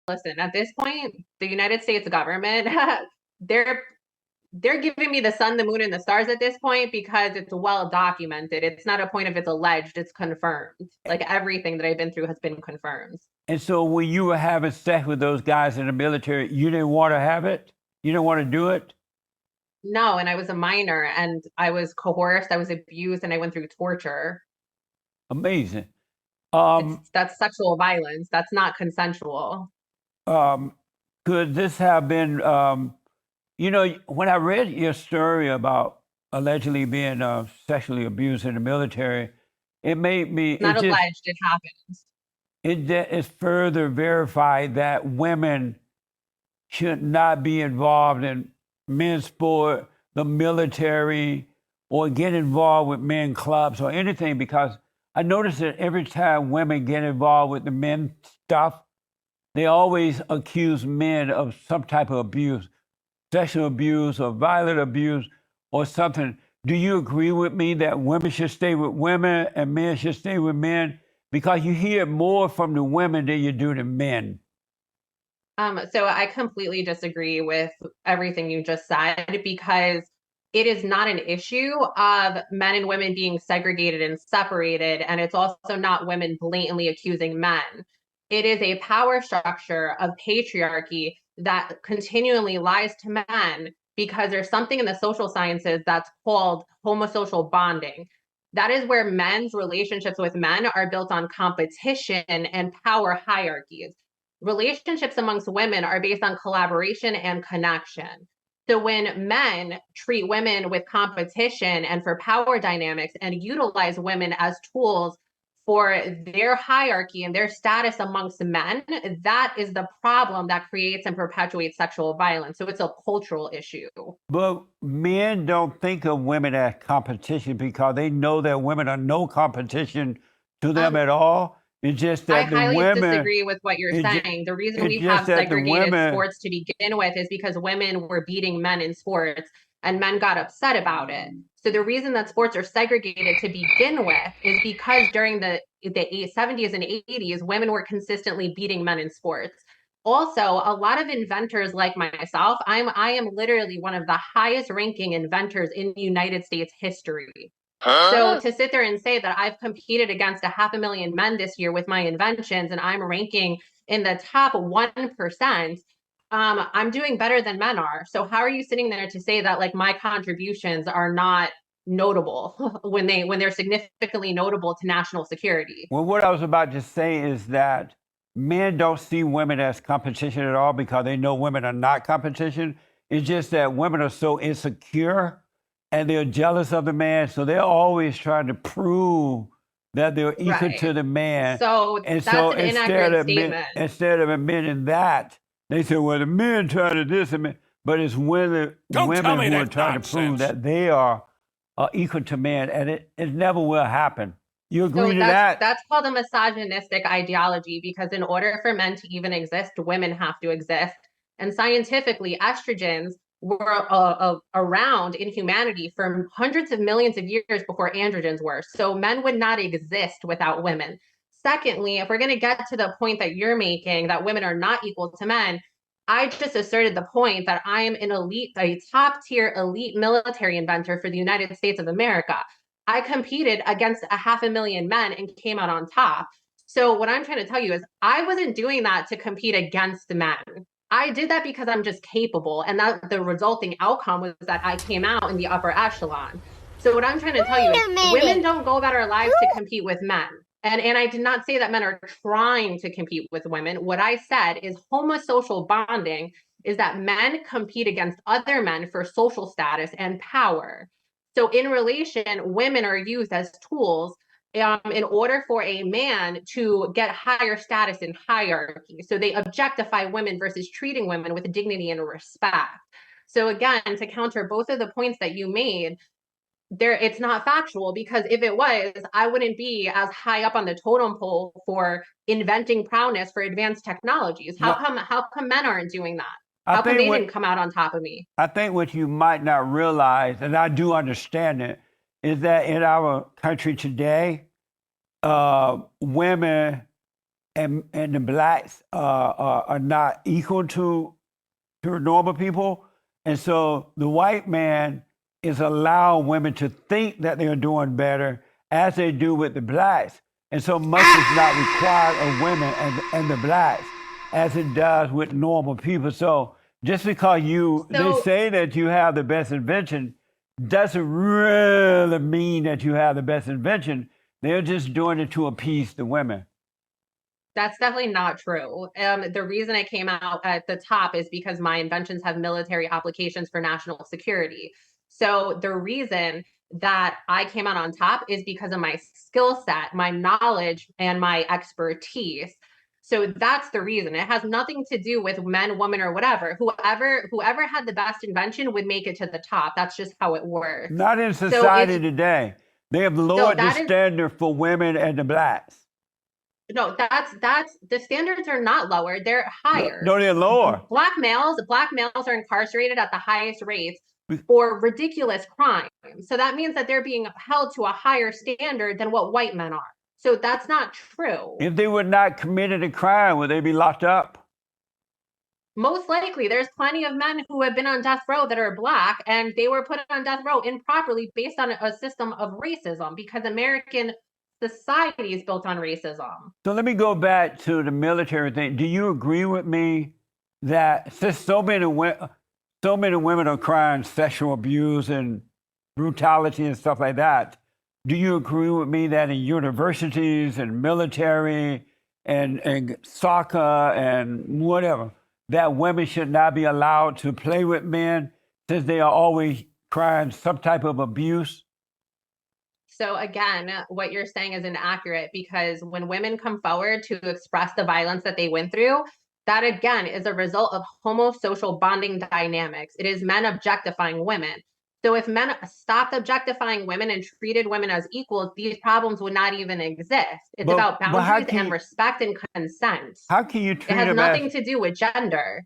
listen, at this point, the United States government, they're they're giving me the sun, the moon, and the stars at this point because it's well documented. It's not a point of it's alleged, it's confirmed. Like everything that I've been through has been confirmed. And so when you were having sex with those guys in the military, you didn't want to have it? You didn't want to do it? No, and I was a minor and I was coerced, I was abused, and I went through torture. Amazing. Um, That's sexual violence. That's not consensual. um, could this have been, when I read your story about allegedly being sexually abused in the military, it made me, It's not alleged, it happened. it further verified that women should not be involved in men's sport, the military, or get involved with men clubs or anything, because I noticed that every time women get involved with the men stuff, they always accuse men of some type of abuse, sexual abuse or violent abuse or something. Do you agree with me that women should stay with women and men should stay with men? Because you hear more from the women than you do the men. So I completely disagree with everything you just said because it is not an issue of men and women being segregated and separated, and it's also not women blatantly accusing men. It is a power structure of patriarchy that continually lies to men because there's something in the social sciences that's called homosocial bonding. That is where men's relationships with men are built on competition and power hierarchies. Relationships amongst women are based on collaboration and connection. So when men treat women with competition and for power dynamics and utilize women as tools for their hierarchy and their status amongst men, that is the problem that creates and perpetuates sexual violence. So it's a cultural issue. But men don't think of women as competition because they know that women are no competition to them Um, at all. It's just I that the highly women, disagree with what you're saying. The reason it's we just have that the segregated women, sports to begin with is because women were beating men in sports and men got upset about it. So the reason that sports are segregated to begin with is because during the 70s and 80s, women were consistently beating men in sports. Also, a lot of inventors like myself, I am literally one of the highest ranking inventors in United States history. So to sit there and say that I've competed against 500,000 men this year with my inventions and I'm ranking in the top 1%, I'm doing better than men are. So how are you sitting there to say that like my contributions are not notable when they're significantly notable to national security? well, what I was about to say is that men don't see women as competition at all because they know women are not competition. It's just that women are so insecure and they're jealous of the man, so they're always trying to prove that they're equal Right. to the man. So And that's so an inaccurate statement. instead of admitting that, they say, "Well, the men trying to this," but it's Don't tell women me who are that trying to prove nonsense. that they are equal to men, and it never will happen. You agree So to that? that's called a misogynistic ideology because in order for men to even exist, women have to exist. And scientifically, estrogens were around in humanity for hundreds of millions of years before androgens were. So men would not exist without women. Secondly, if we're going to get to the point that you're making that women are not equal to men, I just asserted the point that I am an elite, a top tier elite military inventor for the United States of America. I competed against 500,000 men and came out on top. So what I'm trying to tell you is I wasn't doing that to compete against men. I did that because I'm just capable, and that the resulting outcome was that I came out in the upper echelon. So what I'm trying to tell you is Wait a women minute. don't go about our lives to compete with men. And I did not say that men are trying to compete with women. What I said is homosocial bonding is that men compete against other men for social status and power. So in relation, women are used as tools in order for a man to get higher status in hierarchy. So they objectify women versus treating women with dignity and respect. So again, to counter both of the points that you made, there it's not factual because if it was, I wouldn't be as high up on the totem pole for inventing prowess for advanced technologies. No, How come men aren't doing that? I How come think they what didn't come out on top of me? I think what you might not realize, and I do understand it, is that in our country today, women and the blacks are not equal to normal people. And so the white man is allowing women to think that they're doing better as they do with the blacks. And so much is not required of women and the blacks as it does with normal people. So just because they So say that you have the best invention doesn't really mean that you have the best invention. They're just doing it to appease the women. that's definitely not true. The reason I came out at the top is because my inventions have military applications for national security. So the reason that I came out on top is because of my skill set, my knowledge, and my expertise. So that's the reason. It has nothing to do with men, women, or whatever. Whoever had the best invention would make it to the top. That's just how it works. Not in So society today. They have so lowered the that is standard for women and the blacks. no, that's the standards are not lower, they're No, higher. no, they're lower. Black males are incarcerated at the highest rates for ridiculous crimes. So that means that they're being held to a higher standard than what white men are. So that's not true. If they were not committed a crime, would they be locked up? Most likely, there's plenty of men who have been on death row that are black, and they were put on death row improperly based on a system of racism because American society is built on racism. So let me go back to the military thing. Do you agree with me that since so many women are crying sexual abuse and brutality and stuff like that, do you agree with me that in universities and military and soccer and whatever, that women should not be allowed to play with men since they are always crying some type of abuse? So again, what you're saying is inaccurate because when women come forward to express the violence that they went through, that again is a result of homosocial bonding dynamics. It is men objectifying women. So if men stopped objectifying women and treated women as equals, these problems would not even exist. It's about But boundaries and respect and consent. how can you It treat has them nothing as to do with gender.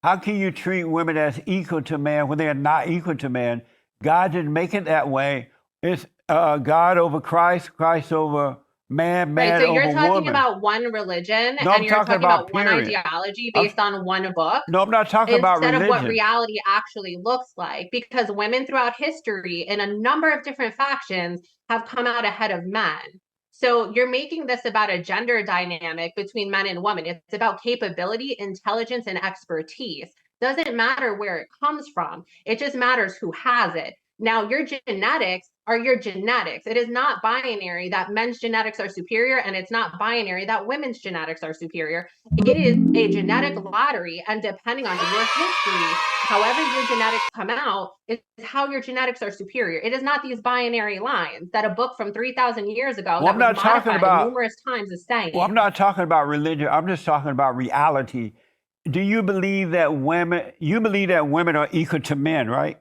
how can you treat women as equal to men when they are not equal to men? God didn't make it that way. It's God over Christ, Christ over man, Right, man so you're over talking woman. about one religion No, and I'm you're talking talking about about one period. ideology I'm, based on one book no, I'm not talking about instead of what religion. reality actually looks like because women throughout history in a number of different factions have come out ahead of men. So you're making this about a gender dynamic between men and women. It's about capability, intelligence, and expertise. Doesn't matter where it comes from. It just matters who has it. Now, your genetics are your genetics. It is not binary that men's genetics are superior, and it's not binary that women's genetics are superior. It is a genetic lottery, and depending on your history, however your genetics come out, is how your genetics are superior. It is not these binary lines that a book from 3,000 years ago Well, that I'm was not talking modified about. numerous times is saying. Well, I'm not talking about religion. I'm just talking about reality. Do you believe that women? You believe that women are equal to men, right?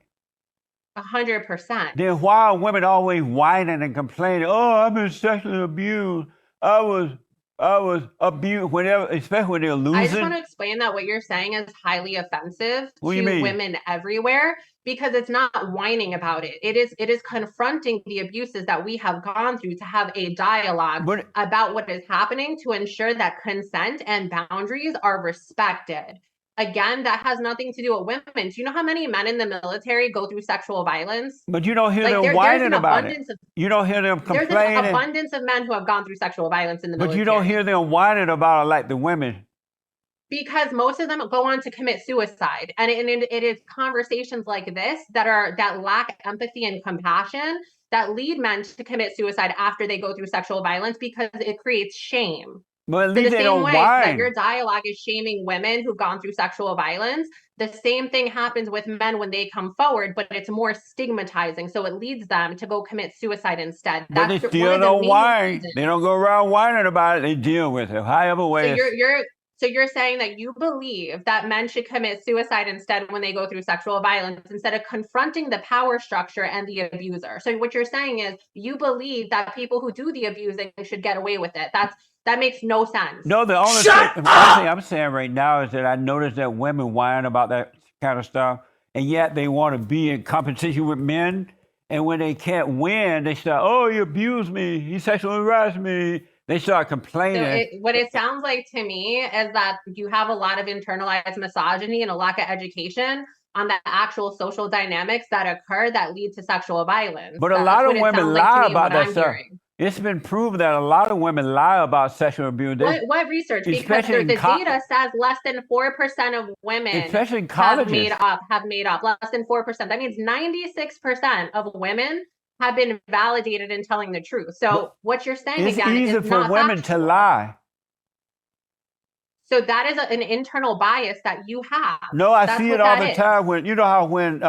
100%. Then why are women always whining and complaining? Oh, I've been sexually abused. I was abused whenever, especially when they're I just want losing. to explain that what you're saying is highly offensive What do you to mean? women everywhere because it's not whining about it. It is confronting the abuses that we have gone through to have a dialogue But about what is happening to ensure that consent and boundaries are respected. Again, that has nothing to do with women. Do you know how many men in the military go through sexual violence? you don't hear Like them there's whining an about it. abundance of You don't hear them there's an complaining. abundance of men who have gone through sexual violence in the But military. you don't hear them whining about it like the women. Because most of them go on to commit suicide, and it is conversations like this that lack empathy and compassion that lead men to commit suicide after they go through sexual violence because it creates shame. But at So least the they same don't way that whine. your dialogue is shaming women who've gone through sexual violence, the same thing happens with men when they come forward, but it's more stigmatizing. So it leads them to go commit suicide instead. But they That's one still of the don't main whine. reasons. They don't go around whining about it. They deal with it. However So way it's. you're saying that you believe that men should commit suicide instead when they go through sexual violence instead of confronting the power structure and the abuser. So what you're saying is you believe that people who do the abusing should get away with it. That makes no sense. No, the only thing I'm saying right now is that I noticed that women whine about that kind of stuff, and yet they want to be in competition with men. And when they can't win, they say, "Oh, he abused me. He sexually harassed me. they start So complaining. what it sounds like to me is that you have a lot of internalized misogyny and a lack of education on the actual social dynamics that occur that lead to sexual violence. But a That's lot what of it sounds women like to lie me and about what that I'm stuff. hearing. It's been proven that a lot of women lie about sexual abuse. What research? Because Especially the in data says less than 4% of women especially in have colleges. made up less than 4%. That means 96% of women have been validated in telling the truth. So what you're saying It's again easy is for not women to factual. lie. So that is an internal bias that you have. No, I That's see what it all that the is. time when you know how when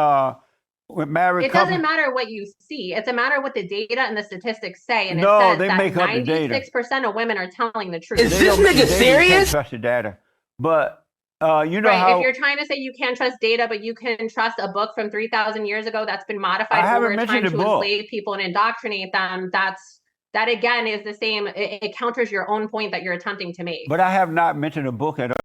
married It couples. doesn't matter what you see. It's a matter what the data and the statistics say. And it No, says they that make up the data. 96% of women are telling the truth. Is They this don't make the nigga data. You can't serious? trust the data. But you know Right. how If you're trying to say you can't trust data, but you can trust a book from 3,000 years ago that's been I modified haven't over mentioned time the to book. enslave people and indoctrinate them, that again is the same. It counters your own point that you're attempting to make. But I have not mentioned a book at all.